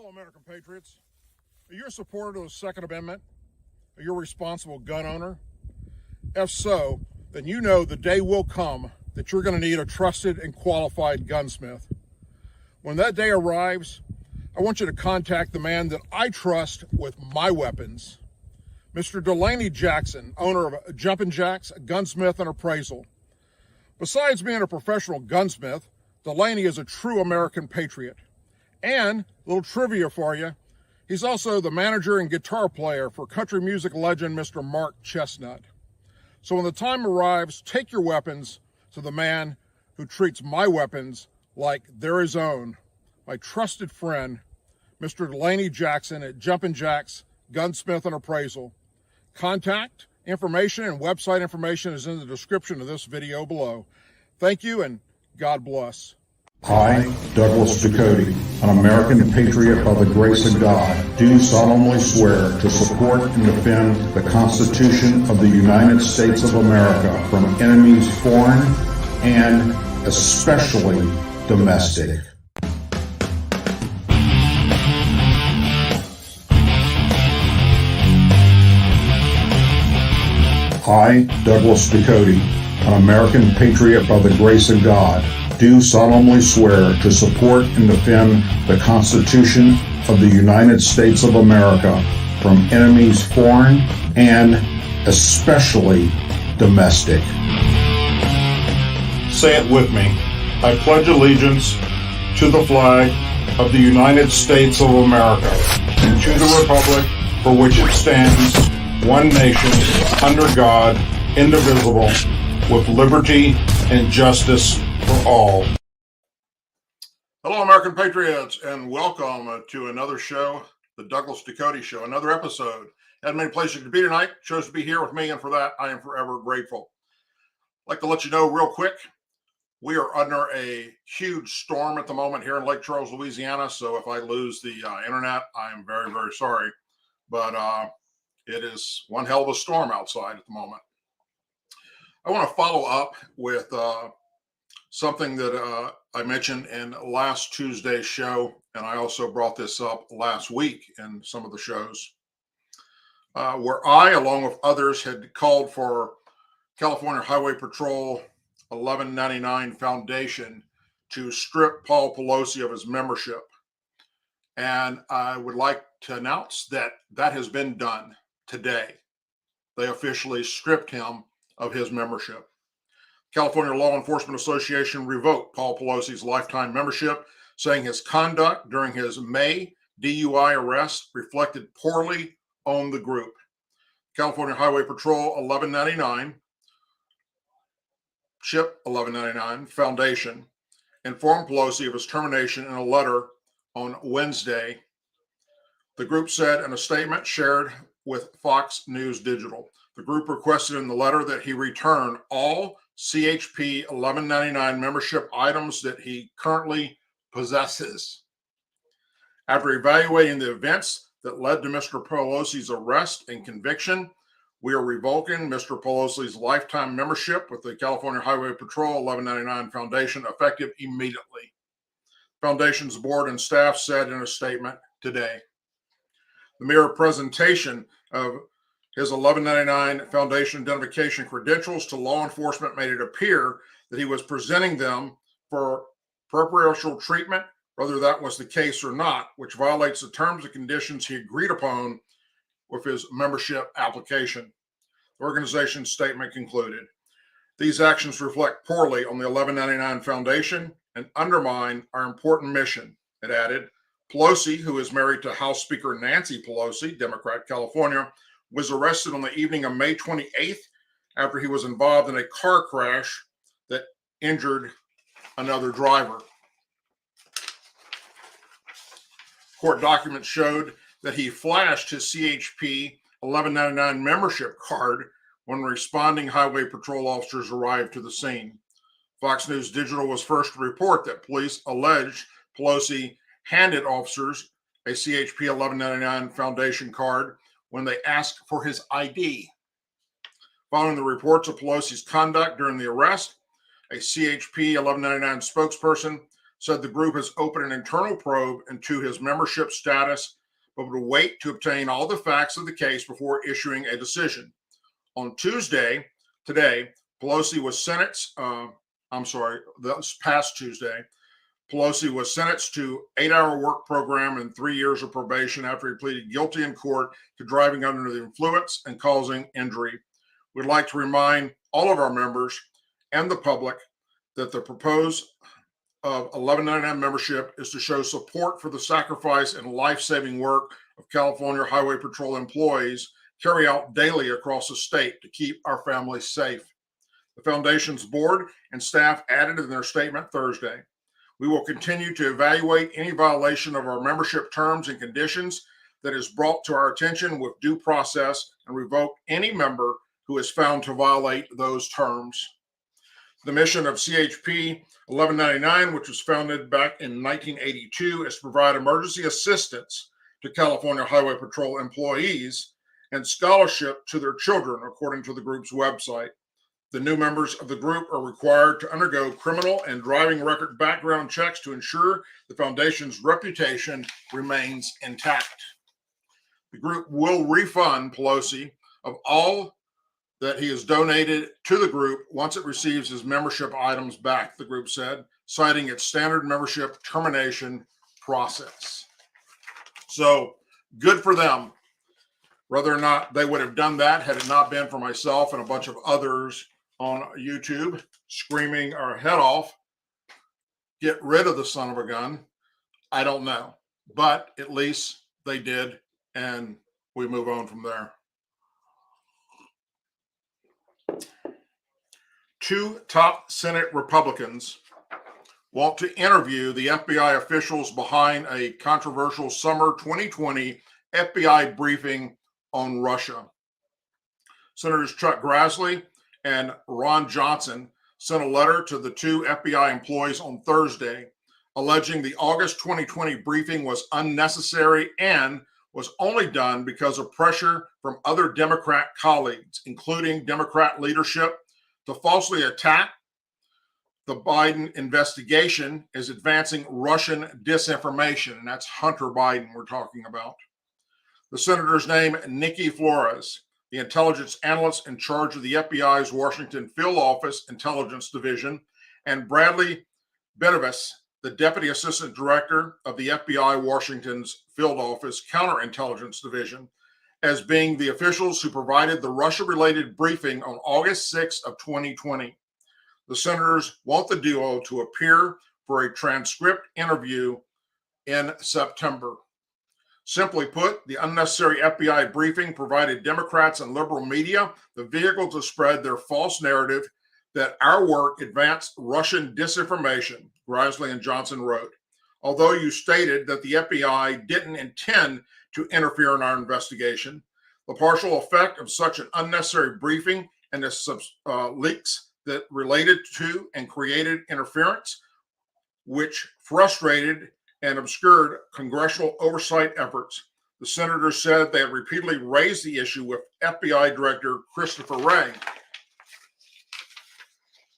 Hello, American Patriots. Are you a supporter of the Second Amendment? Are you a responsible gun owner? If so, then you know the day will come that you're going to need a trusted and qualified gunsmith. When that day arrives, I want you to contact the man that I trust with my weapons, Mr. Delaney Jackson, owner of Jumpin, Gunsmith, and Appraisal. Besides being a professional gunsmith, Delaney is a true American patriot. And, a little trivia for you, he's also the manager and guitar player for country music legend Mr. Mark Chestnut. So when the time arrives, take your weapons to the man who treats my weapons like they're his own, my trusted friend, Mr. Delaney Jackson at Jumpin, Gunsmith, and Appraisal. Contact information and website information is in the description of this video below. Thank you and God bless. I, Douglas Ducote, an American patriot by the grace of God, do solemnly swear to support and defend the Constitution of the United States of America from enemies foreign and especially domestic. I, Douglas Ducote, an American patriot by the grace of God, do solemnly swear to support and defend the Constitution of the United States of America from enemies foreign and especially domestic. Say it with me. I pledge allegiance to the flag of the United States of America and to the republic for which it stands, one nation, under God, indivisible, with liberty and justice for all. Hello, American Patriots, and welcome to another show, the Douglas Ducote Show, another episode. Had many places you could be tonight, chose to be here with me, and for that, I am forever grateful. I'd like to let you know real quick, we are under a huge storm at the moment here in Lake Charles, Louisiana, so if I lose the internet, I am very, very sorry, but it is one hell of a storm outside at the moment. I want to follow up with something that I mentioned in last Tuesday's show, and I also brought this up last week in some of the shows, where I, along with others, had called for California Highway Patrol 1199 Foundation to strip Paul Pelosi of his membership. And I would like to announce that that has been done today. They officially stripped him of his membership. California Law Enforcement Association revoked Paul Pelosi's lifetime membership, saying his conduct during his May DUI arrest reflected poorly on the group. California Highway Patrol 1199, CHIP 1199 Foundation informed Pelosi of his termination in a letter on Wednesday. The group said in a statement shared with Fox News Digital. The group requested in the letter that he return all CHP 1199 membership items that he currently possesses. After evaluating the events that led to Mr. Pelosi's arrest and conviction, we are revoking Mr. Pelosi's lifetime membership with the California Highway Patrol 1199 Foundation effective immediately. Foundation's board and staff said in a statement today. The mere presentation of his 1199 Foundation identification credentials to law enforcement made it appear that he was presenting them for preferential treatment, whether that was the case or not, which violates the terms and conditions he agreed upon with his membership application. The organization's statement concluded, these actions reflect poorly on the 1199 Foundation and undermine our important mission. It added, Pelosi, who is married to House Speaker Nancy Pelosi, Democrat, California, was arrested on the evening of May 28th after he was involved in a car crash that injured another driver. Court documents showed that he flashed his CHP 1199 membership card when responding Highway Patrol officers arrived to the scene. Fox News Digital was first to report that police alleged Pelosi handed officers a CHP 1199 Foundation card when they asked for his ID. Following the reports of Pelosi's conduct during the arrest, a CHP 1199 spokesperson said the group has opened an internal probe into his membership status, but would wait to obtain all the facts of the case before issuing a decision. On Tuesday, today, Pelosi was sentenced, this past Tuesday, Pelosi was sentenced to 8-hour work program and 3 years of probation after he pleaded guilty in court to driving under the influence and causing injury. We'd like to remind all of our members and the public that the proposed of 1199 membership is to show support for the sacrifice and life-saving work of California Highway Patrol employees carry out daily across the state to keep our families safe. The Foundation's board and staff added in their statement Thursday, we will continue to evaluate any violation of our membership terms and conditions that is brought to our attention with due process and revoke any member who is found to violate those terms. The mission of CHP 1199, which was founded back in 1982, is to provide emergency assistance to California Highway Patrol employees and scholarship to their children, according to the group's website. The new members of the group are required to undergo criminal and driving record background checks to ensure the Foundation's reputation remains intact. The group will refund Pelosi of all that he has donated to the group once it receives his membership items back, the group said, citing its standard membership termination process. So good for them. Whether or not they would have done that had it not been for myself and a bunch of others on YouTube screaming our head off, get rid of the son of a gun, I don't know. But at least they did, and we move on from there. 2 top Senate Republicans want to interview the FBI officials behind a controversial summer 2020 FBI briefing on Russia. Senators Chuck Grassley and Ron Johnson sent a letter to the 2 FBI employees on Thursday, alleging the August 2020 briefing was unnecessary and was only done because of pressure from other Democrat colleagues, including Democrat leadership, to falsely attack the Biden investigation as advancing Russian disinformation. And that's Hunter Biden we're talking about. The senators named Nikki Flores, the intelligence analyst in charge of the FBI's Washington Field Office Intelligence Division, and Bradley Benavis, the Deputy Assistant Director of the FBI Washington's Field Office Counterintelligence Division, as being the officials who provided the Russia-related briefing on August 6th of 2020. The senators want the duo to appear for a transcript interview in September. Simply put, the unnecessary FBI briefing provided Democrats and liberal media the vehicle to spread their false narrative that our work advanced Russian disinformation, Grassley and Johnson wrote. Although you stated that the FBI didn't intend to interfere in our investigation, the partial effect of such an unnecessary briefing and the leaks that related to and created interference, which frustrated and obscured congressional oversight efforts. The senators said they had repeatedly raised the issue with FBI Director Christopher Wray.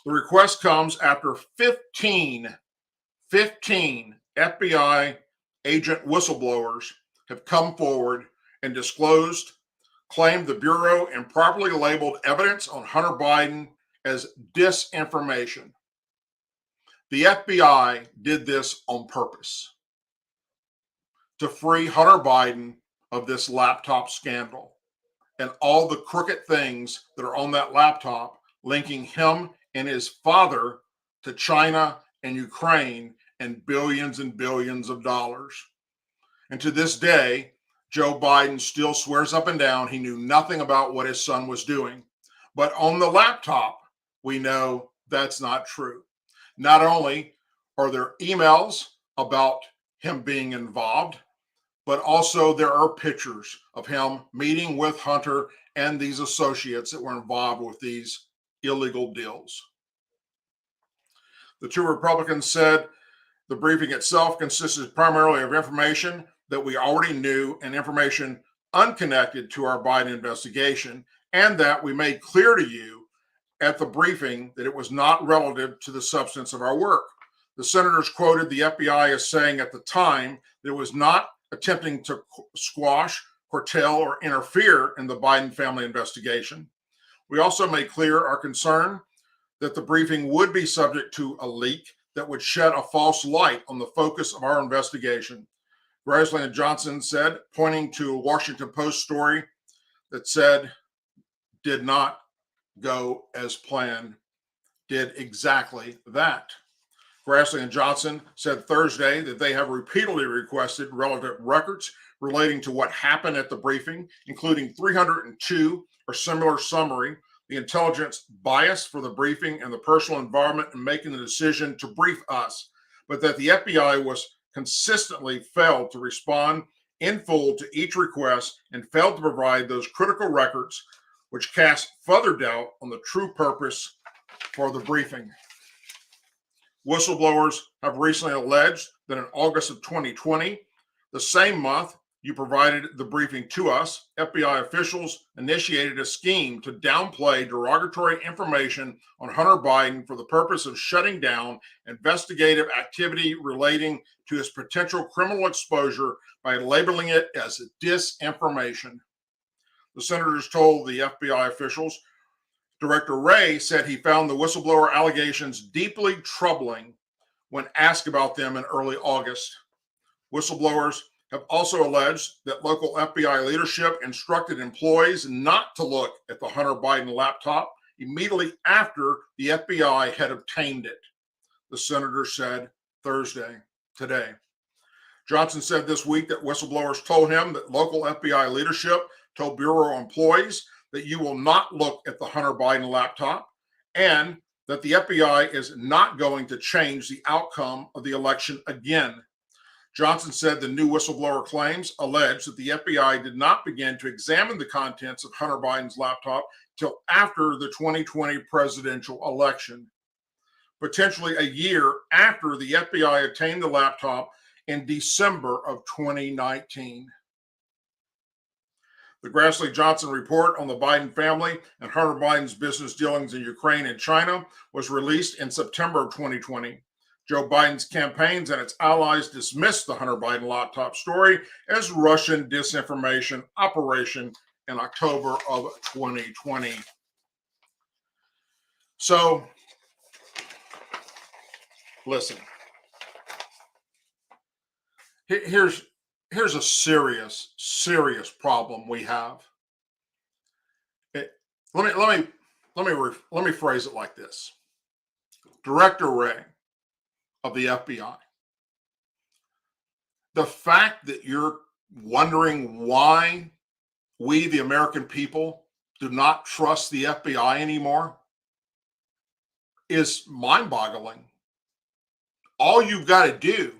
The request comes after 15 FBI agent whistleblowers have come forward and disclosed, claimed the Bureau improperly labeled evidence on Hunter Biden as disinformation. The FBI did this on purpose to free Hunter Biden of this laptop scandal and all the crooked things that are on that laptop linking him and his father to China and Ukraine and billions of dollars. And to this day, Joe Biden still swears up and down he knew nothing about what his son was doing. But on the laptop, we know that's not true. Not only are there emails about him being involved, but also there are pictures of him meeting with Hunter and these associates that were involved with these illegal deals. The 2 Republicans said the briefing itself consisted primarily of information that we already knew and information unconnected to our Biden investigation, and that we made clear to you at the briefing that it was not relative to the substance of our work. The senators quoted the FBI as saying at the time that it was not attempting to squash, curtail, or interfere in the Biden family investigation. We also made clear our concern that the briefing would be subject to a leak that would shed a false light on the focus of our investigation. Grassley and Johnson said, pointing to a Washington Post story that said, did not go as planned, did exactly that. Grassley and Johnson said Thursday that they have repeatedly requested relevant records relating to what happened at the briefing, including 302 or similar summary, the intelligence bias for the briefing, and the personal involvement in making the decision to brief us, but that the FBI was consistently failed to respond in full to each request and failed to provide those critical records, which cast further doubt on the true purpose for the briefing. Whistleblowers have recently alleged that in August of 2020, the same month you provided the briefing to us, FBI officials initiated a scheme to downplay derogatory information on Hunter Biden for the purpose of shutting down investigative activity relating to his potential criminal exposure by labeling it as disinformation. The senators told the FBI officials, Director Wray said he found the whistleblower allegations deeply troubling when asked about them in early August. Whistleblowers have also alleged that local FBI leadership instructed employees not to look at the Hunter Biden laptop immediately after the FBI had obtained it, the senator said Thursday, today. Johnson said this week that whistleblowers told him that local FBI leadership told Bureau employees that you will not look at the Hunter Biden laptop and that the FBI is not going to change the outcome of the election again. Johnson said the new whistleblower claims allege that the FBI did not begin to examine the contents of Hunter Biden's laptop till after the 2020 presidential election, potentially a year after the FBI obtained the laptop in December of 2019. The Grassley-Johnson report on the Biden family and Hunter Biden's business dealings in Ukraine and China was released in September of 2020. Joe Biden's campaigns and its allies dismissed the Hunter Biden laptop story as Russian disinformation operation in October of 2020. So, listen, here's a serious problem we have. Let me phrase it like this. Director Wray of the FBI, the fact that you're wondering why we, the American people, do not trust the FBI anymore is mind-boggling. All you've got to do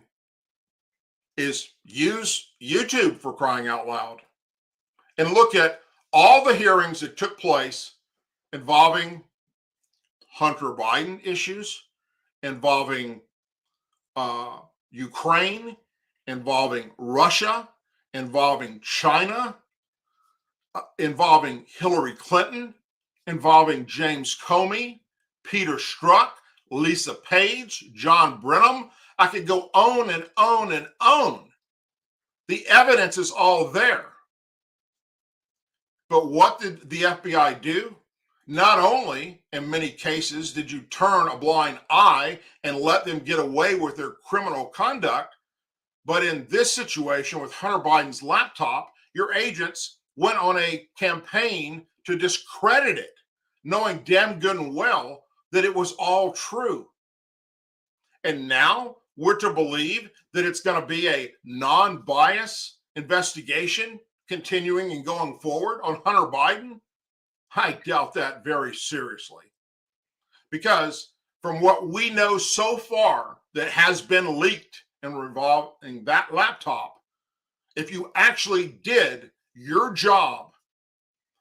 is use YouTube, for crying out loud, and look at all the hearings that took place involving Hunter Biden issues, involving Ukraine, involving Russia, involving China, involving Hillary Clinton, involving James Comey, Peter Strzok, Lisa Page, John Brennan. I could go on and on and on. The evidence is all there. But what did the FBI do? Not only, in many cases, did you turn a blind eye and let them get away with their criminal conduct, but in this situation with Hunter Biden's laptop, your agents went on a campaign to discredit it, knowing damn good and well that it was all true. And now we're to believe that it's going to be a non-biased investigation continuing and going forward on Hunter Biden? I doubt that very seriously. Because from what we know so far that has been leaked involving that laptop, if you actually did your job,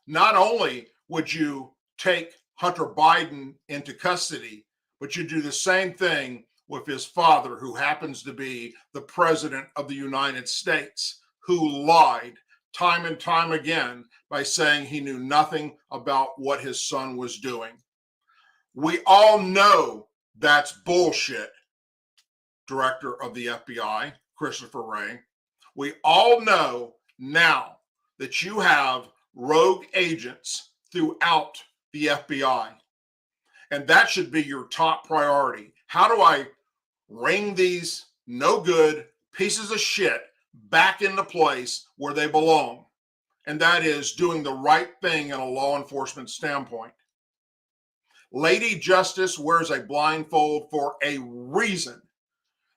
not only would you take Hunter Biden into custody, but you do the same thing with his father, who happens to be the president of the United States, who lied time and time again by saying he knew nothing about what his son was doing. We all know that's bullshit. director of the FBI, Christopher Wray. We all know now that you have rogue agents throughout the FBI. And that should be your top priority. How do I ring these no good pieces of shit back into place where they belong? And that is doing the right thing in a law enforcement standpoint. Lady Justice wears a blindfold for a reason.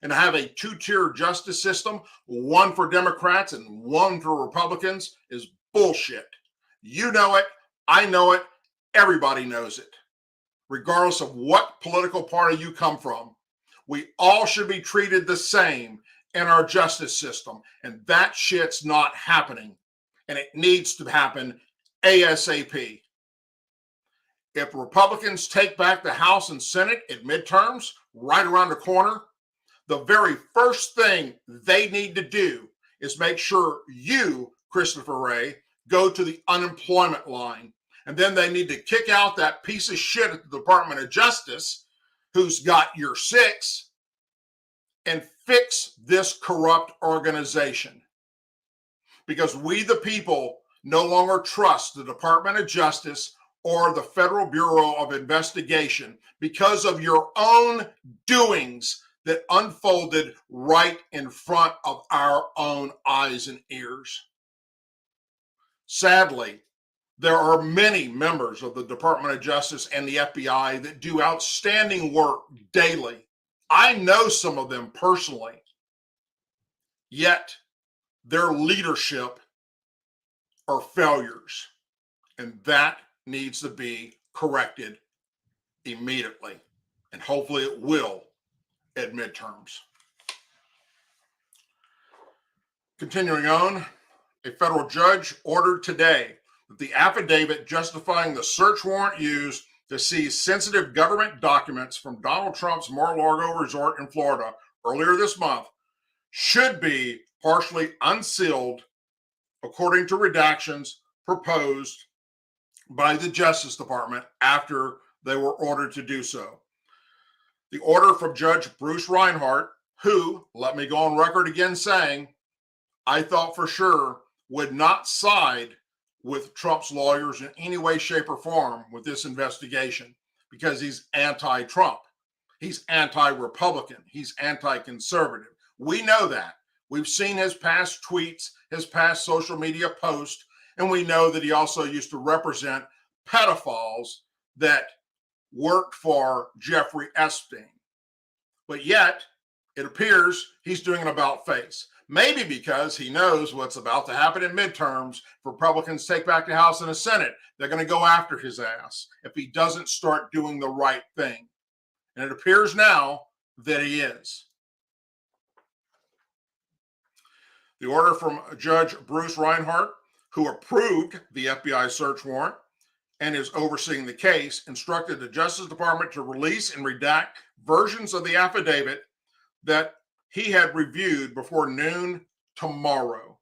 And to have a two-tier justice system, one for Democrats and one for Republicans, is bullshit. You know it. I know it. Everybody knows it. Regardless of what political party you come from, we all should be treated the same in our justice system. And that shit's not happening. And it needs to happen ASAP. If Republicans take back the House and Senate at midterms, right around the corner, the very first thing they need to do is make sure you, Christopher Wray, go to the unemployment line. And then they need to kick out that piece of shit at the Department of Justice who's got your six and fix this corrupt organization. Because we, the people, no longer trust the Department of Justice or the Federal Bureau of Investigation because of your own doings that unfolded right in front of our own eyes and ears. Sadly, there are many members of the Department of Justice and the FBI that do outstanding work daily. I know some of them personally. Yet, their leadership are failures. And that needs to be corrected immediately. And hopefully it will at midterms. Continuing on, a federal judge ordered today that the affidavit justifying the search warrant used to seize sensitive government documents from Donald Trump's Mar-a-Lago resort in Florida earlier this month should be partially unsealed according to redactions proposed by the Justice Department after they were ordered to do so. The order from Judge Bruce Reinhart, who, let me go on record again saying, I thought for sure would not side with Trump's lawyers in any way, shape, or form with this investigation because he's anti-Trump. He's anti-Republican. He's anti-conservative. We know that. We've seen his past tweets, his past social media posts, and we know that he also used to represent pedophiles that worked for Jeffrey Epstein. But yet, it appears he's doing an about-face. Maybe because he knows what's about to happen in midterms. If Republicans take back the House and the Senate, they're going to go after his ass if he doesn't start doing the right thing. And it appears now that he is. The order from Judge Bruce Reinhart, who approved the FBI search warrant and is overseeing the case, instructed the Justice Department to release and redact versions of the affidavit that he had reviewed before noon tomorrow.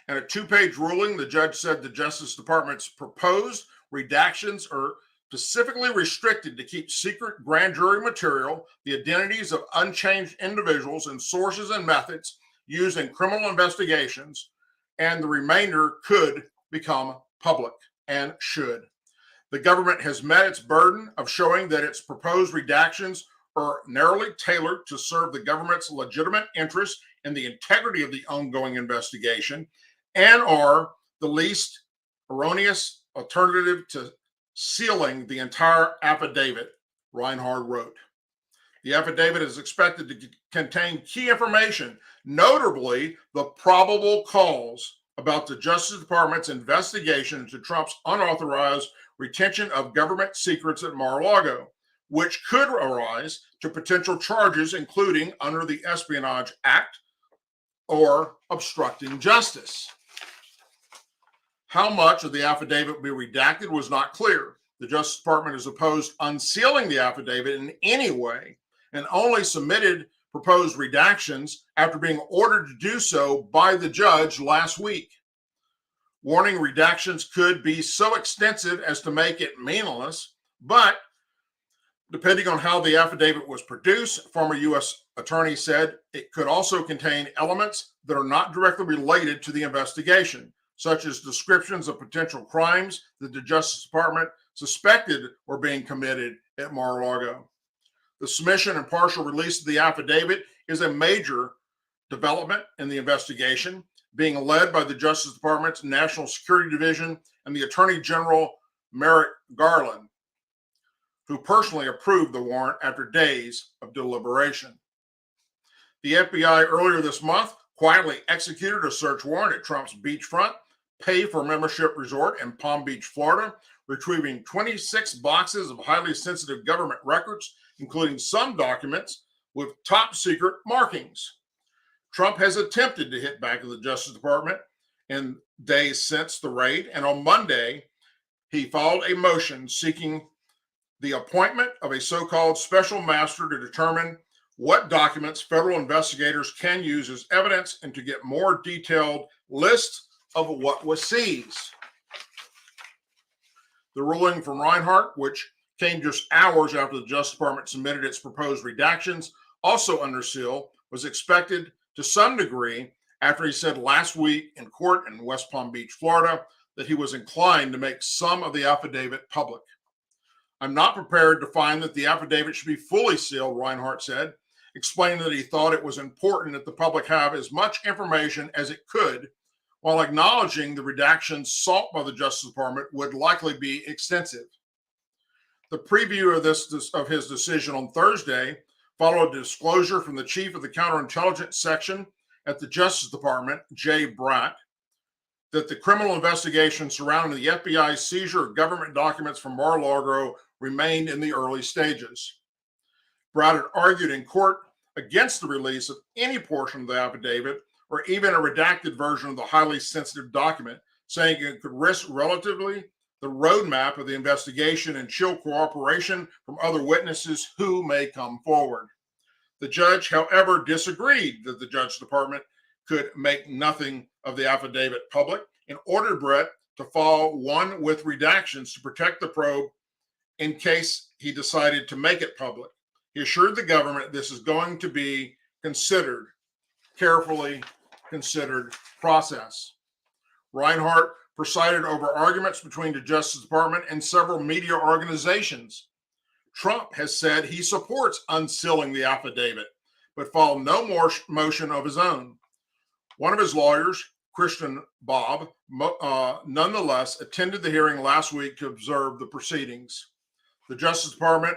In a two-page ruling, the judge said the Justice Department's proposed redactions are specifically restricted to keep secret grand jury material, the identities of unchanged individuals and sources and methods used in criminal investigations, and the remainder could become public and should. The government has met its burden of showing that its proposed redactions are narrowly tailored to serve the government's legitimate interest in the integrity of the ongoing investigation and are the least erroneous alternative to sealing the entire affidavit, Reinhart wrote. The affidavit is expected to contain key information, notably the probable cause about the Justice Department's investigation into Trump's unauthorized retention of government secrets at Mar-a-Lago, which could arise to potential charges, including under the Espionage Act or obstructing justice. How much of the affidavit will be redacted was not clear. The Justice Department has opposed unsealing the affidavit in any way and only submitted proposed redactions after being ordered to do so by the judge last week. Warning redactions could be so extensive as to make it meaningless, but Depending on how the affidavit was produced, former U.S. attorney said it could also contain elements that are not directly related to the investigation, such as descriptions of potential crimes that the Justice Department suspected were being committed at Mar-a-Lago. The submission and partial release of the affidavit is a major development in the investigation, being led by the Justice Department's National Security Division and the Attorney General Merrick Garland, who personally approved the warrant after days of deliberation. The FBI earlier this month quietly executed a search warrant at Trump's beachfront pay-for-membership resort in Palm Beach, Florida, retrieving 26 boxes of highly sensitive government records, including some documents with top-secret markings. Trump has attempted to hit back at the Justice Department in days since the raid, and on Monday, he filed a motion seeking the appointment of a so-called special master to determine what documents federal investigators can use as evidence and to get more detailed lists of what was seized. The ruling from Reinhart, which came just hours after the Justice Department submitted its proposed redactions, also under seal, was expected to some degree after he said last week in court in West Palm Beach, Florida, that he was inclined to make some of the affidavit public. I'm not prepared to find that the affidavit should be fully sealed, Reinhart said, explaining that he thought it was important that the public have as much information as it could, while acknowledging the redactions sought by the Justice Department would likely be extensive. The preview of his decision on Thursday followed a disclosure from the chief of the counterintelligence section at the Justice Department, Jay Bratt, that the criminal investigation surrounding the FBI's seizure of government documents from Mar-a-Lago remained in the early stages. Bratt had argued in court against the release of any portion of the affidavit or even a redacted version of the highly sensitive document, saying it could risk relatively the roadmap of the investigation and chill cooperation from other witnesses who may come forward. The judge, however, disagreed that the Justice Department could make nothing of the affidavit public and ordered Brett to file one with redactions to protect the probe in case he decided to make it public. He assured the government this is going to be considered, carefully considered process. Reinhart presided over arguments between the Justice Department and several media organizations. Trump has said he supports unsealing the affidavit, but filed no more motion of his own. One of his lawyers, Christian Bobb, nonetheless attended the hearing last week to observe the proceedings. The Justice Department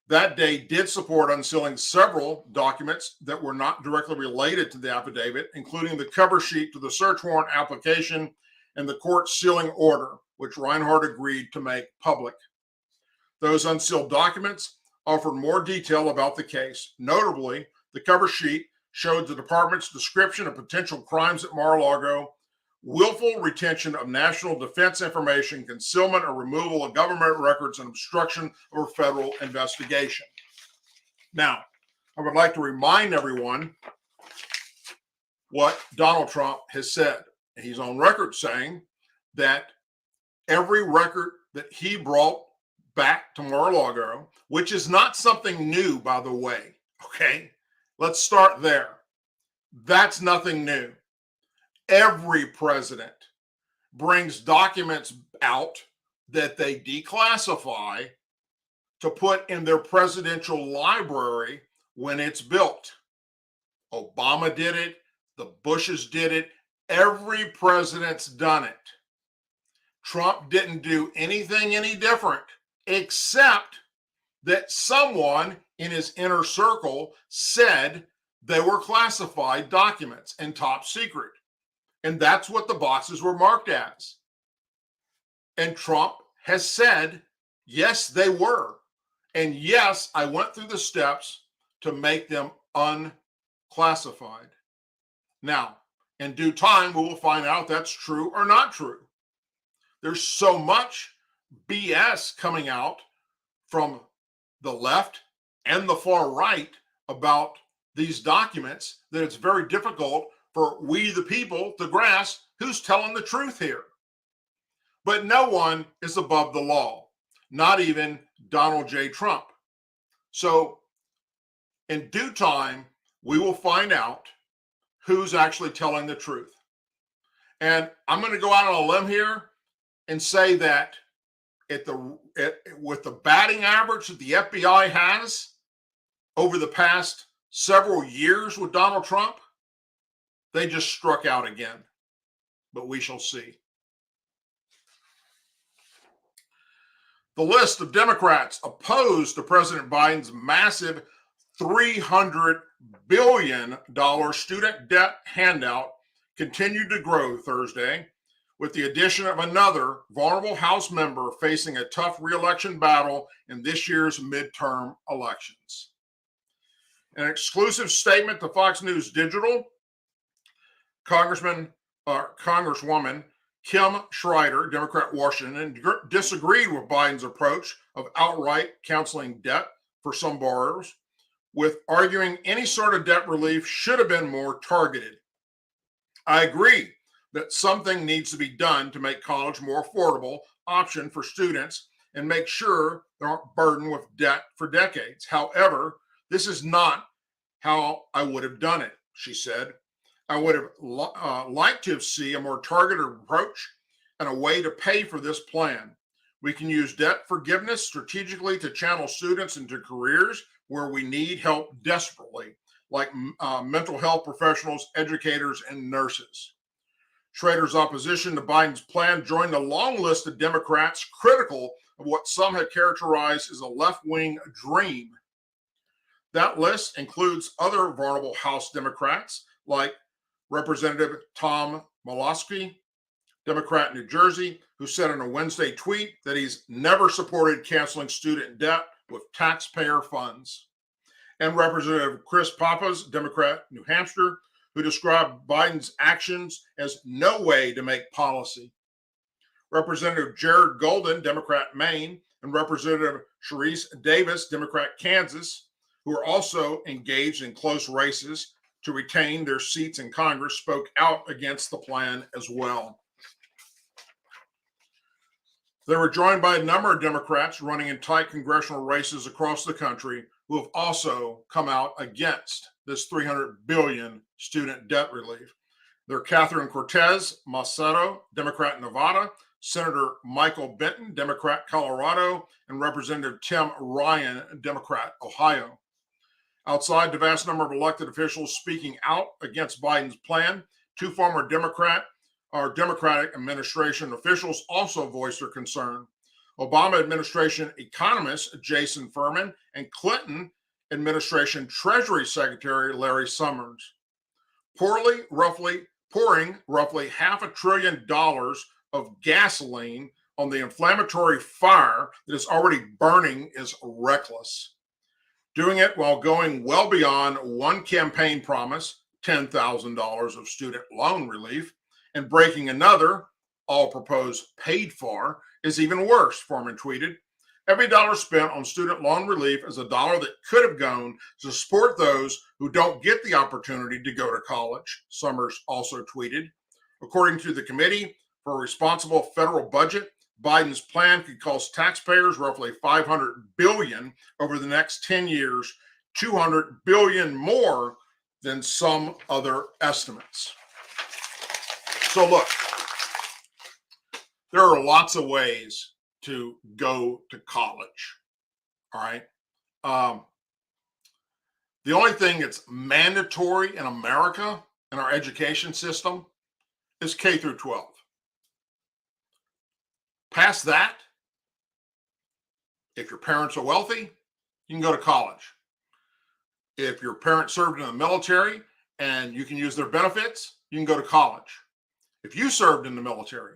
that day did support unsealing several documents that were not directly related to the affidavit, including the cover sheet to the search warrant application and the court sealing order, which Reinhart agreed to make public. Those unsealed documents offered more detail about the case. Notably, the cover sheet showed the department's description of potential crimes at Mar-a-Lago, willful retention of national defense information, concealment or removal of government records, and obstruction of a federal investigation. Now, I would like to remind everyone what Donald Trump has said. He's on record saying that every record that he brought back to Mar-a-Lago, which is not something new, by the way, okay? Let's start there. That's nothing new. Every president brings documents out that they declassify to put in their presidential library when it's built. Obama did it. The Bushes did it. Every president's done it. Trump didn't do anything any different, except that someone in his inner circle said they were classified documents and top secret. And that's what the boxes were marked as. And Trump has said, yes, they were. And yes, I went through the steps to make them unclassified. Now, in due time, we will find out if that's true or not true. There's so much BS coming out from the left and the far right about these documents that it's very difficult for we the people to grasp who's telling the truth here. But no one is above the law, not even Donald J. Trump. So in due time, we will find out who's actually telling the truth. And I'm going to go out on a limb here and say that with the batting average that the FBI has over the past several years with Donald Trump, they just struck out again. But we shall see. The list of Democrats opposed to President Biden's massive $300 billion student debt handout continued to grow Thursday, with the addition of another vulnerable House member facing a tough re-election battle in this year's midterm elections. In an exclusive statement to Fox News Digital, Congresswoman Kim Schreider, Democrat Washington, disagreed with Biden's approach of outright canceling debt for some borrowers, with arguing any sort of debt relief should have been more targeted. I agree that something needs to be done to make college a more affordable option for students and make sure they aren't burdened with debt for decades. However, this is not how I would have done it, she said. I would have liked to see a more targeted approach and a way to pay for this plan. We can use debt forgiveness strategically to channel students into careers where we need help desperately, like mental health professionals, educators, and nurses. Schrader's opposition to Biden's plan joined a long list of Democrats critical of what some had characterized as a left-wing dream. That list includes other vulnerable House Democrats like Representative Tom Malinowski, Democrat in New Jersey, who said in a Wednesday tweet that he's never supported canceling student debt with taxpayer funds, and Representative Chris Pappas, Democrat, New Hampshire, who described Biden's actions as no way to make policy. Representative Jared Golden, Democrat, Maine, and Representative Sharice Davis, Democrat, Kansas, who are also engaged in close races to retain their seats in Congress, spoke out against the plan as well. They were joined by a number of Democrats running in tight congressional races across the country who have also come out against this $300 billion student debt relief. They're Catherine Cortez Macedo, Democrat, Nevada, Senator Michael Benton, Democrat, Colorado, and Representative Tim Ryan, Democrat, Ohio. Outside the vast number of elected officials speaking out against Biden's plan, two former Democratic administration officials also voiced their concern. Obama administration economist Jason Furman and Clinton administration Treasury Secretary Larry Summers. Pouring roughly $500 billion of gasoline on the inflammatory fire that is already burning is reckless. Doing it while going well beyond one campaign promise, $10,000 of student loan relief, and breaking another, all proposed paid for, is even worse, Foreman tweeted. Every dollar spent on student loan relief is a dollar that could have gone to support those who don't get the opportunity to go to college, Summers also tweeted. According to the Committee for a Responsible Federal Budget, Biden's plan could cost taxpayers roughly $500 billion over the next 10 years, $200 billion more than some other estimates. So look, there are lots of ways to go to college, all right? The only thing that's mandatory in America, in our education system, is K through 12. Past that, if your parents are wealthy, you can go to college. If your parents served in the military and you can use their benefits, you can go to college. If you served in the military,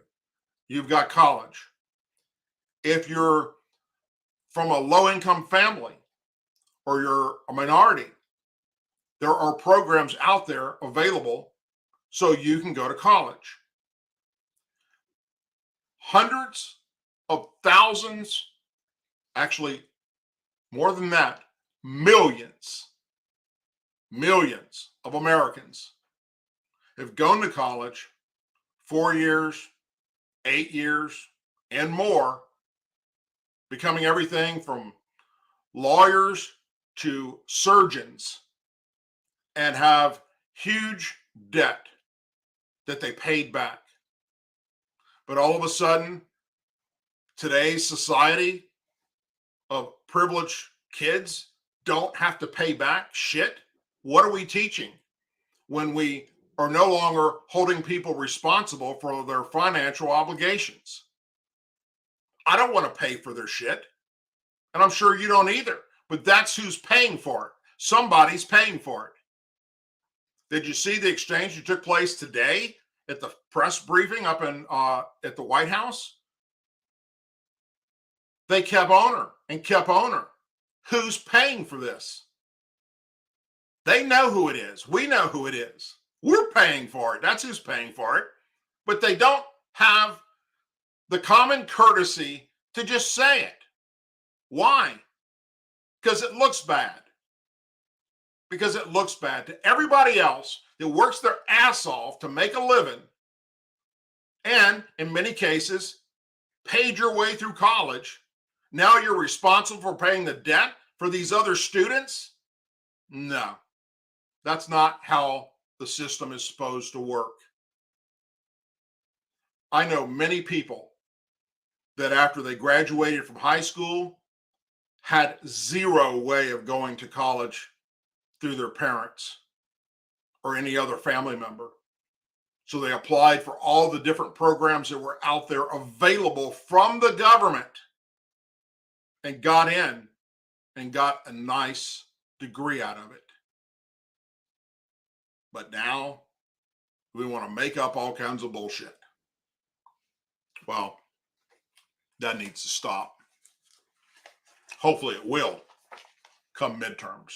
you've got college. If you're from a low-income family or you're a minority, there are programs out there available so you can go to college. Hundreds of thousands, actually more than that, millions of Americans have gone to college 4 years, 8 years, and more, becoming everything from lawyers to surgeons and have huge debt that they paid back. But all of a sudden, today's society of privileged kids don't have to pay back shit. What are we teaching when we are no longer holding people responsible for their financial obligations? I don't want to pay for their shit, and I'm sure you don't either, but that's who's paying for it. Somebody's paying for it. Did you see the exchange that took place today at the press briefing up in at the White House? They kept owner and kept owner. Who's paying for this? They know who it is. We know who it is. We're paying for it. That's who's paying for it. But they don't have the common courtesy to just say it. Why? Because it looks bad. Because it looks bad to everybody else that works their ass off to make a living and, in many cases, paid your way through college. Now you're responsible for paying the debt for these other students? No, that's not how the system is supposed to work. I know many people that after they graduated from high school had zero way of going to college through their parents or any other family member. So they applied for all the different programs that were out there available from the government and got in and got a nice degree out of it. But now we want to make up all kinds of bullshit. Well, that needs to stop. Hopefully it will come midterms.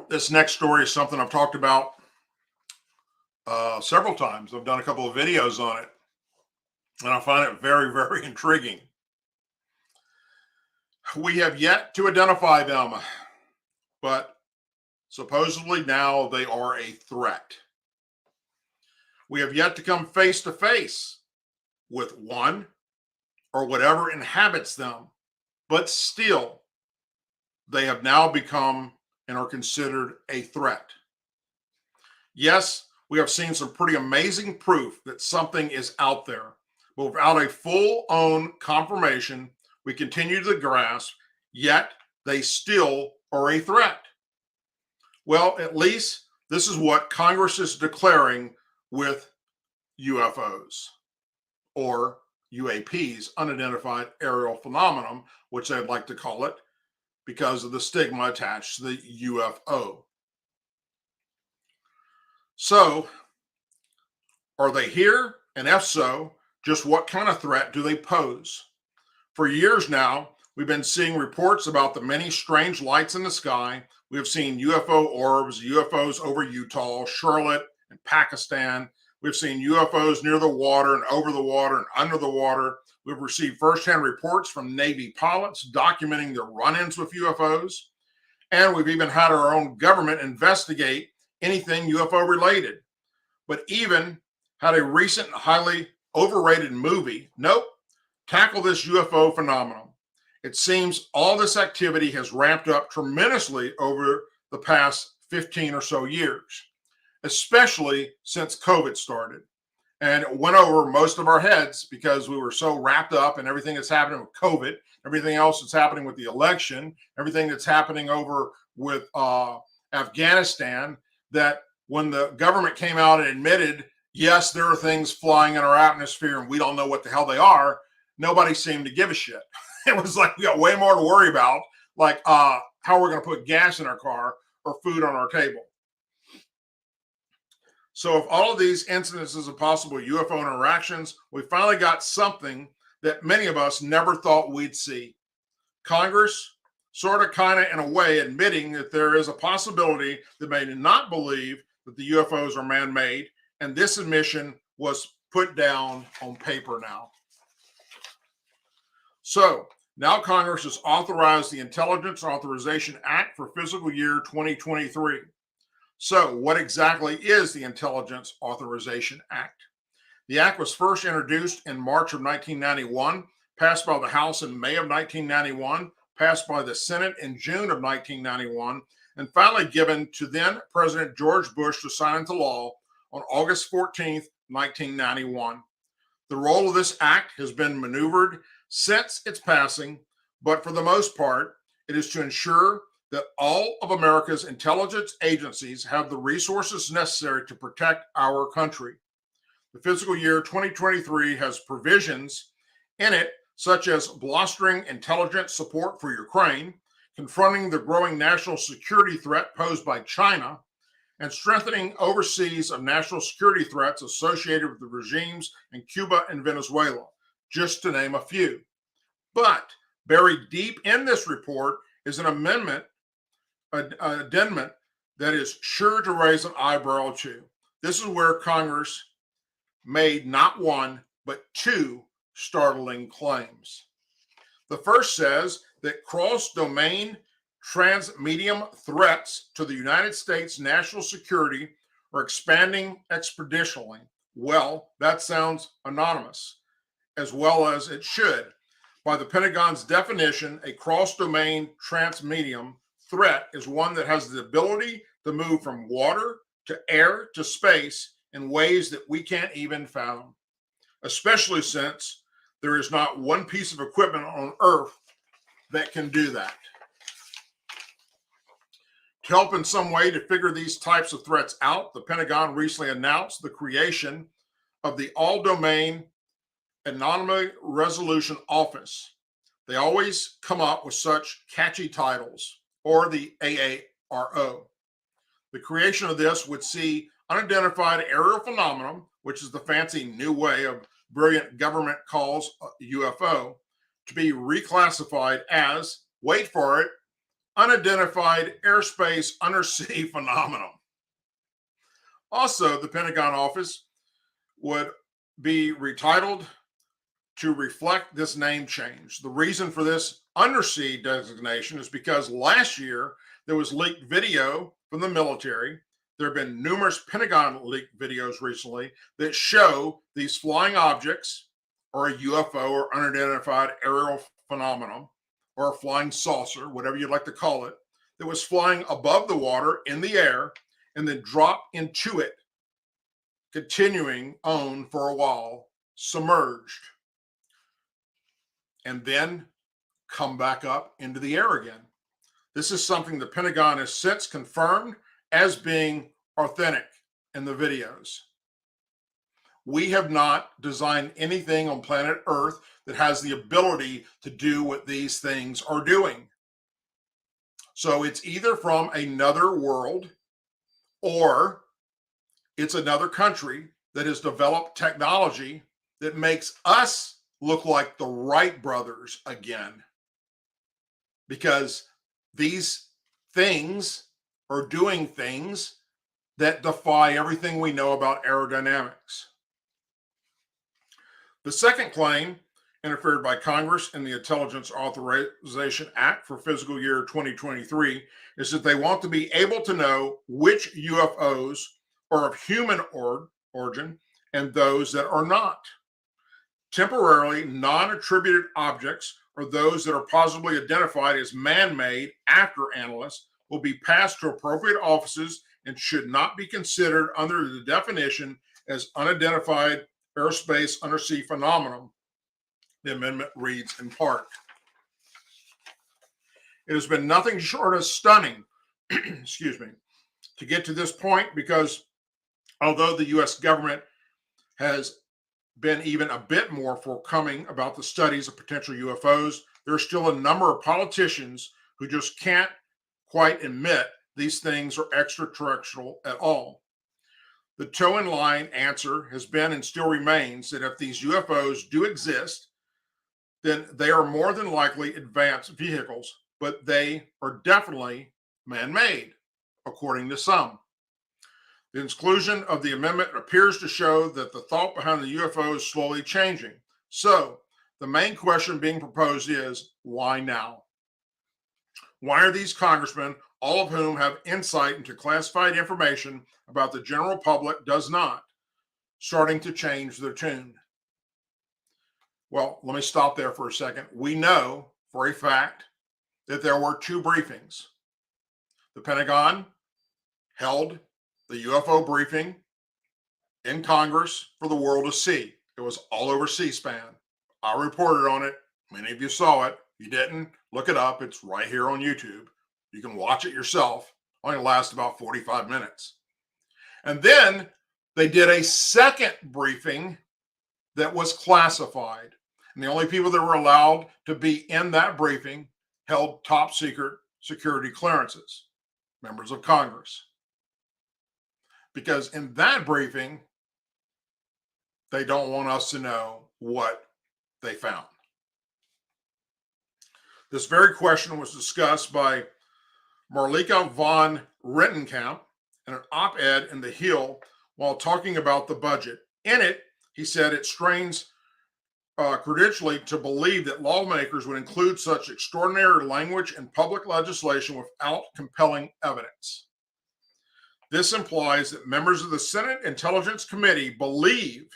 This next story is something I've talked about several times. I've done a couple of videos on it, and I find it very, very intriguing. We have yet to identify them, but supposedly now they are a threat. We have yet to come face to face with one or whatever inhabits them, but still they have now become and are considered a threat. Yes, we have seen some pretty amazing proof that something is out there, but without a full-on confirmation, we continue to grasp, yet they still are a threat. Well, at least this is what Congress is declaring with UFOs, or UAPs, unidentified aerial phenomenon, which they'd like to call it, because of the stigma attached to the UFO. So, are they here? And if so, just what kind of threat do they pose? For years now, we've been seeing reports about the many strange lights in the sky. We have seen UFO orbs, UFOs over Utah, Charlotte, and Pakistan. We've seen UFOs near the water and over the water and under the water. We've received firsthand reports from Navy pilots documenting their run-ins with UFOs. And we've even had our own government investigate anything UFO related. But even had a recent highly overrated movie, tackle this UFO phenomenon. It seems all this activity has ramped up tremendously over the past 15 or so years, especially since COVID started. And it went over most of our heads because we were so wrapped up in everything that's happening with COVID, everything else that's happening with the election, everything that's happening over with Afghanistan, that when the government came out and admitted, yes, there are things flying in our atmosphere and we don't know what the hell they are, nobody seemed to give a shit. It was like we got way more to worry about, like how we're going to put gas in our car or food on our table. So if all of these incidences of possible UFO interactions, we finally got something that many of us never thought we'd see. Congress sort of kind of in a way admitting that there is a possibility that may not believe that the UFOs are man-made, and this admission was put down on paper now. So now Congress has authorized the Intelligence Authorization Act for fiscal year 2023. So what exactly is the Intelligence Authorization Act? The act was first introduced in March of 1991 passed by the House in May of 1991, passed by the Senate in June of 1991, and finally given to then President George Bush to sign into law on August 14th, 1991. The role of this act has been maneuvered since its passing, but for the most part, it is to ensure that all of America's intelligence agencies have the resources necessary to protect our country. The fiscal year 2023 has provisions in it such as bolstering intelligence support for Ukraine, confronting the growing national security threat posed by China, and strengthening overseas of national security threats associated with the regimes in Cuba and Venezuela, just to name a few. But buried deep in this report is an addendum that is sure to raise an eyebrow or two. This is where Congress made not one, but two startling claims. The first says that cross-domain transmedium threats to the United States national security are expanding exponentially. Well, that sounds anonymous, as well as it should. By the Pentagon's definition, a cross-domain transmedium threat is one that has the ability to move from water to air to space in ways that we can't even fathom, especially since there is not one piece of equipment on Earth that can do that. To help in some way to figure these types of threats out, the Pentagon recently announced the creation of the All-Domain Anomaly Resolution Office. They always come up with such catchy titles, or the AARO. The creation of this would see unidentified aerial phenomenon, which is the fancy new way of brilliant government calls UFO, to be reclassified as, wait for it, unidentified airspace undersea phenomenon. Also, the Pentagon office would be retitled to reflect this name change. The reason for this undersea designation is because last year there was leaked video from the military. There have been numerous Pentagon leaked videos recently that show these flying objects, or a UFO, or unidentified aerial phenomenon, or a flying saucer, whatever you'd like to call it, that was flying above the water in the air and then dropped into it, continuing on for a while, submerged, and then come back up into the air again. This is something the Pentagon has since confirmed as being authentic in the videos. We have not designed anything on planet Earth that has the ability to do what these things are doing. So it's either from another world, or it's another country that has developed technology that makes us look like the Wright brothers again. Because these things are doing things that defy everything we know about aerodynamics. The second claim, interfered by Congress in the Intelligence Authorization Act for fiscal year 2023, is that they want to be able to know which UFOs are of human origin and those that are not. Temporarily non-attributed objects, or those that are possibly identified as man-made after analysts, will be passed to appropriate offices and should not be considered under the definition as unidentified airspace undersea phenomenon. The amendment reads in part, it has been nothing short of stunning, excuse me, to get to this point, because although the U.S. government has been even a bit more forthcoming about the studies of potential UFOs, there are still a number of politicians who just can't quite admit these things are extraterrestrial at all. The toe-in line answer has been and still remains that if these UFOs do exist, then they are more than likely advanced vehicles, but they are definitely man-made, according to some. The inclusion of the amendment appears to show that the thought behind the UFO is slowly changing. So the main question being proposed is, why now? Why are these congressmen, all of whom have insight into classified information about the general public does not, starting to change their tune? Well, let me stop there for a second. We know for a fact that there were two briefings. The Pentagon held the UFO briefing in Congress for the world to see. It was all over C-SPAN. I reported on it. Many of you saw it. If you didn't, look it up. It's right here on YouTube. You can watch it yourself. Only lasts about 45 minutes. And then they did a second briefing that was classified. And the only people that were allowed to be in that briefing held top secret security clearances, members of Congress. Because in that briefing, they don't want us to know what they found. This very question was discussed by Marlika von Rittenkamp in an op-ed in The Hill while talking about the budget. In it, he said it strains credentially to believe that lawmakers would include such extraordinary language in public legislation without compelling evidence. This implies that members of the Senate Intelligence Committee believe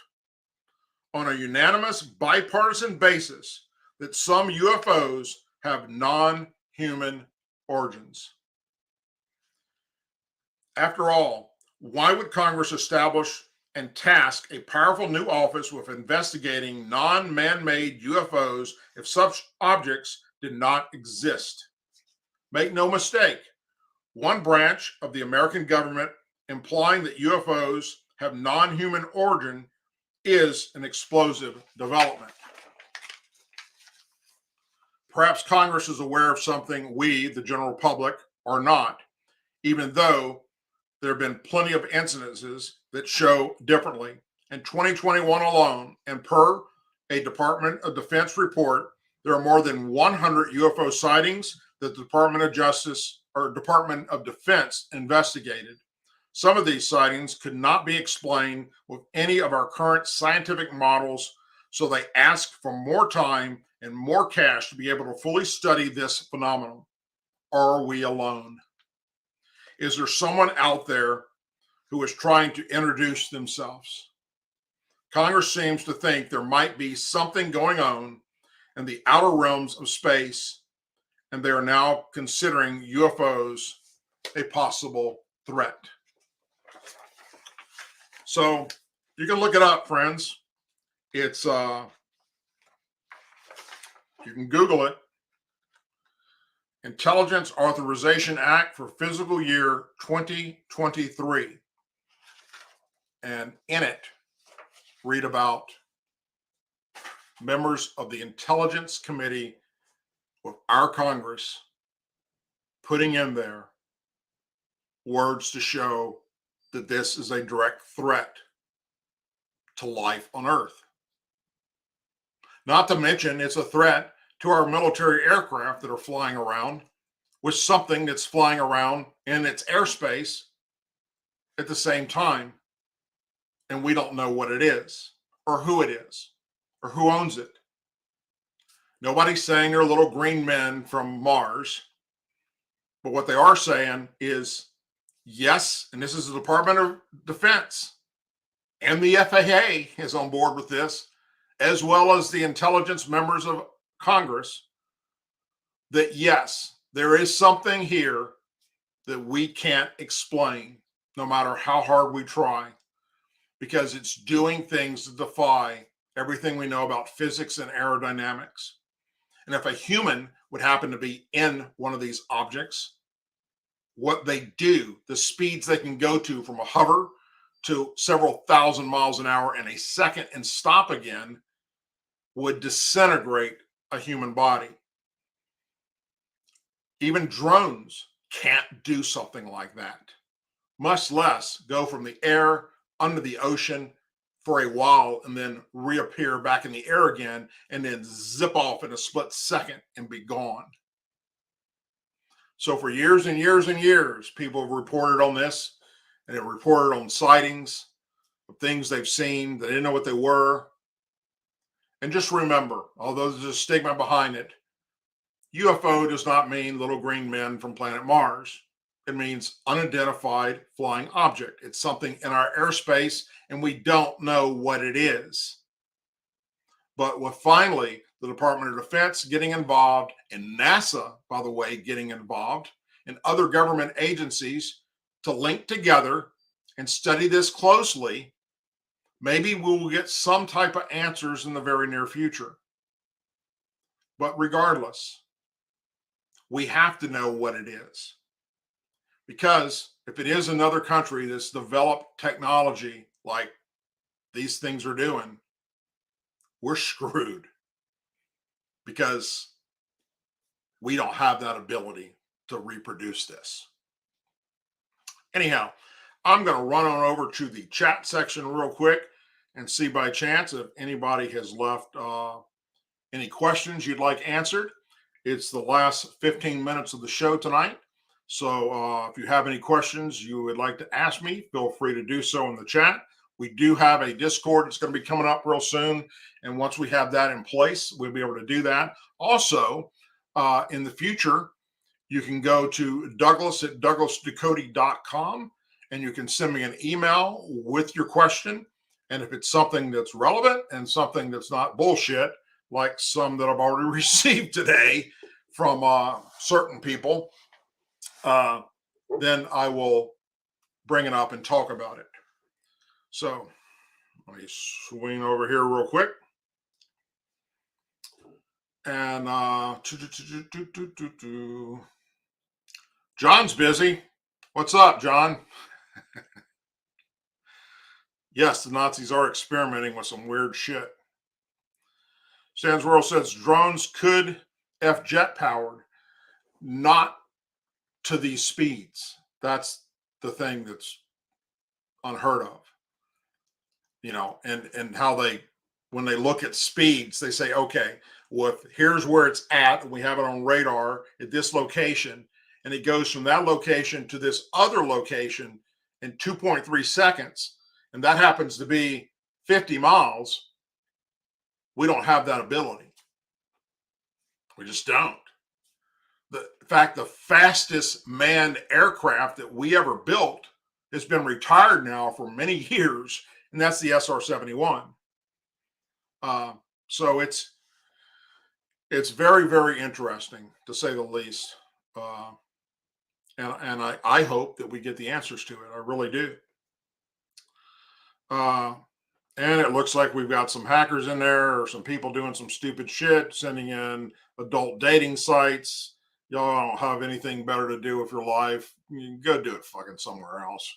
on a unanimous bipartisan basis that some UFOs have non-human origins. After all, why would Congress establish and task a powerful new office with investigating non-man-made UFOs if such objects did not exist? Make no mistake, one branch of the American government implying that UFOs have non-human origin is an explosive development. Perhaps Congress is aware of something we, the general public, are not, even though there have been plenty of incidences that show differently. In 2021 alone, and per a Department of Defense report, there are more than 100 UFO sightings that the Department of Justice or Department of Defense investigated. Some of these sightings could not be explained with any of our current scientific models, so they asked for more time and more cash to be able to fully study this phenomenon. Are we alone? Is there someone out there who is trying to introduce themselves? Congress seems to think there might be something going on in the outer realms of space, and they are now considering UFOs a possible threat. So you can look it up, friends. It's you can Google it. Intelligence Authorization Act for fiscal year 2023. And in it, read about members of the Intelligence Committee of our Congress putting in there words to show that this is a direct threat to life on Earth. Not to mention, it's a threat to our military aircraft that are flying around with something that's flying around in its airspace at the same time, and we don't know what it is or who it is or who owns it. Nobody's saying they're little green men from Mars, but what they are saying is yes, and this is the Department of Defense and the FAA is on board with this, as well as the intelligence members of Congress, that yes, there is something here that we can't explain no matter how hard we try, because it's doing things that defy everything we know about physics and aerodynamics. And if a human would happen to be in one of these objects, what they do, the speeds they can go to from a hover to several thousand miles an hour in a second and stop again, would disintegrate a human body. Even drones can't do something like that, much less go from the air under the ocean for a while and then reappear back in the air again and then zip off in a split second and be gone. So for years and years and years, people have reported on this, and have reported on sightings of things they've seen. They didn't know what they were. And just remember, although there's a stigma behind it, UFO does not mean little green men from planet Mars. It means unidentified flying object. It's something in our airspace, and we don't know what it is. But with finally the Department of Defense getting involved, and NASA, by the way, getting involved, and other government agencies to link together and study this closely, maybe we will get some type of answers in the very near future. But regardless, we have to know what it is. Because if it is another country that's developed technology like these things are doing, we're screwed. Because we don't have that ability to reproduce this. Anyhow, I'm going to run on over to the chat section real quick and see by chance if anybody has left any questions you'd like answered. It's the last 15 minutes of the show tonight. So if you have any questions you would like to ask me, feel free to do so in the chat. We do have a Discord that's going to be coming up real soon. And once we have that in place, we'll be able to do that. Also, in the future, you can go to Douglas at DouglasDucote.com and you can send me an email with your question. And if it's something that's relevant and something that's not bullshit, like some that I've already received today from certain people, then I will bring it up and talk about it. So let me swing over here real quick. And John's busy. What's up, John? Yes, the Nazis are experimenting with some weird shit. Sans World says drones could F jet powered, not to these speeds. That's the thing that's unheard of. You know, and how they, when they look at speeds, they say, okay, well, here's where it's at, and we have it on radar at this location, and it goes from that location to this other location in 2.3 seconds, and that happens to be 50 miles. We don't have that ability. We just don't. In fact, the fastest manned aircraft that we ever built has been retired now for many years, and that's the SR-71. So it's very, very interesting, to say the least. And I hope that we get the answers to it. I really do. And it looks like we've got some hackers in there, or some people doing some stupid shit, sending in adult dating sites. Y'all don't have anything better to do with your life. You can go do it fucking somewhere else.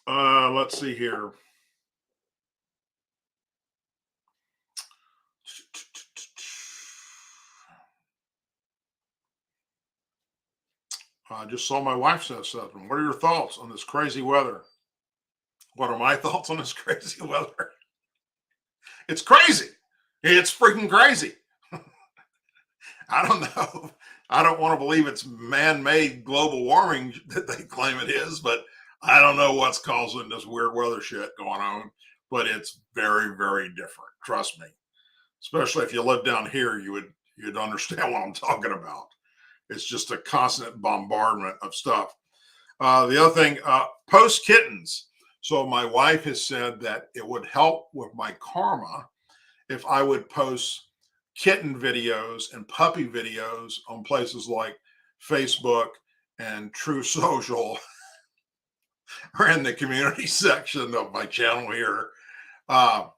Let's see here. I just saw my wife said something. What are your thoughts on this crazy weather? What are my thoughts on this crazy weather? It's crazy. It's freaking crazy. I don't know. I don't want to believe it's man-made global warming that they claim it is, but I don't know what's causing this weird weather shit going on. But it's very, very different. Trust me. Especially if you live down here, you'd understand what I'm talking about. It's just a constant bombardment of stuff. The other thing, post kittens. So my wife has said that it would help with my karma if I would post kitten videos and puppy videos on places like Facebook and True Social, or in the community section of my channel here. And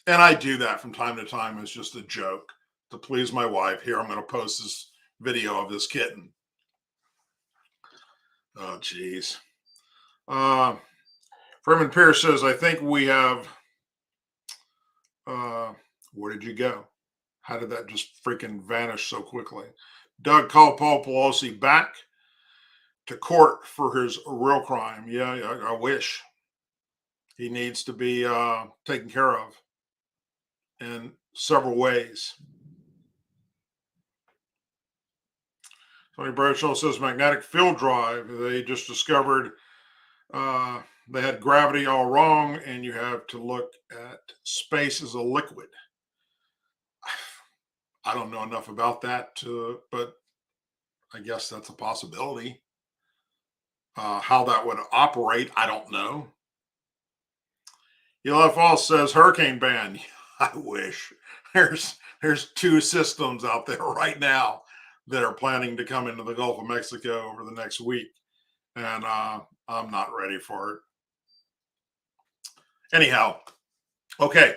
I do that from time to time as just a joke to please my wife. Here, I'm going to post this video of this kitten. Oh, geez. Freeman Pierce says, I think we have, where did you go? How did that just freaking vanish so quickly? Doug called Paul Pelosi back to court for his real crime. Yeah, I wish. He needs to be taken care of in several ways. Tony Bradshaw says magnetic field drive. They just discovered they had gravity all wrong, and you have to look at space as a liquid. I don't know enough about that, but I guess that's a possibility. How that would operate, I don't know. Falls says hurricane ban. I wish. There's 2 systems out there right now that are planning to come into the Gulf of Mexico over the next week, and I'm not ready for it. Anyhow, okay,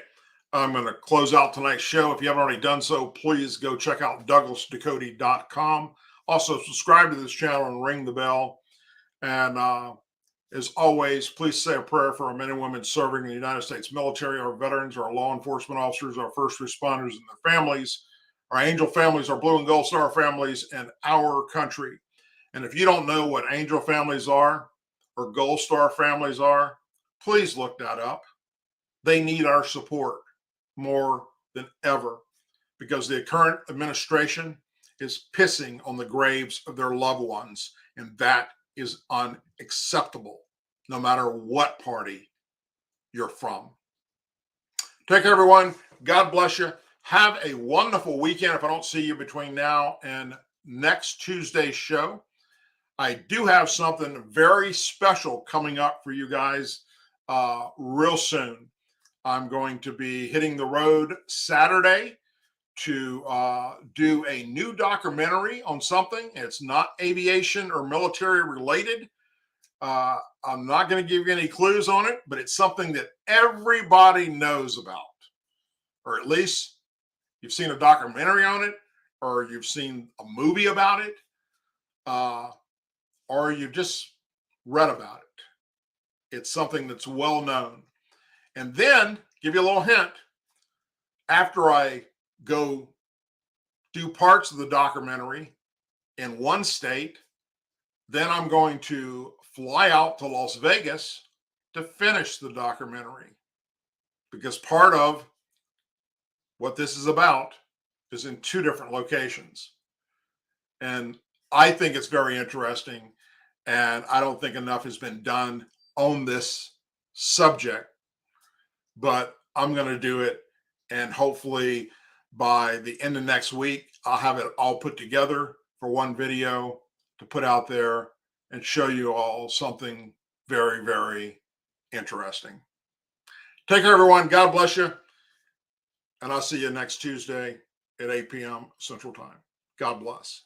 I'm going to close out tonight's show. If you haven't already done so, please go check out DouglasDucote.com. Also, subscribe to this channel and ring the bell. And as always, please say a prayer for our men and women serving in the United States military, our veterans, our law enforcement officers, our first responders and their families, our Angel families, our Blue and Gold Star families, and our country. And if you don't know what Angel families are or Gold Star families are, please look that up. They need our support more than ever because the current administration is pissing on the graves of their loved ones, and that is unacceptable, no matter what party you're from. Take care, everyone. God bless you. Have a wonderful weekend. If I don't see you between now and next Tuesday's show, I do have something very special coming up for you guys real soon. I'm going to be hitting the road Saturday to do a new documentary on something. It's not aviation or military related. I'm not going to give you any clues on it, but it's something that everybody knows about, or at least you've seen a documentary on it, or you've seen a movie about it, or you've just read about it. It's something that's well known. And then, give you a little hint, after I go do parts of the documentary in one state, then I'm going to fly out to Las Vegas to finish the documentary, because part of what this is about is in 2 different locations. And I think it's very interesting, and I don't think enough has been done on this subject, but I'm going to do it, and hopefully by the end of next week, I'll have it all put together for one video to put out there and show you all something very, very interesting. Take care, everyone. God bless you. And I'll see you next Tuesday at 8 p.m. Central Time. God bless.